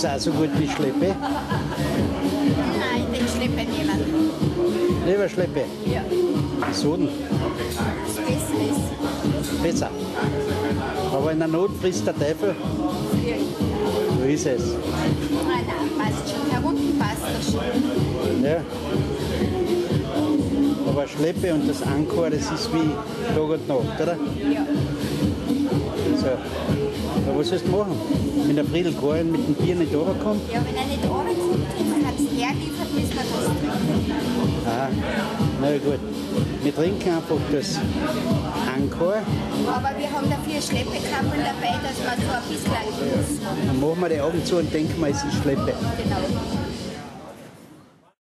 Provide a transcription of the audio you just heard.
das auch so gut wie Schleppe? Nein, den Schleppe niemand. Lieber Schleppe? Ja. Wieso denn? Das Bessere ist. Besser. Aber in der Not frisst der Teufel. So ist es. Nein, passt schon. Herunten passt das schon. Ja. Aber Schleppe und das Ankor, das ist wie Tag und Nacht, oder? Ja. So. Aber was sollst du machen? Wenn der Friedel Korn mit dem Bier nicht runterkommt? Ja, wenn er nicht runterkommt, jetzt hat es hergeliefert, müssen wir das trinken. Aha, na gut. Wir trinken einfach das Ankor. Aber wir haben dafür Schleppekappeln dabei, dass man so ein bisschen Dann machen wir die Augen zu und denken wir, es ist Schleppe. genau.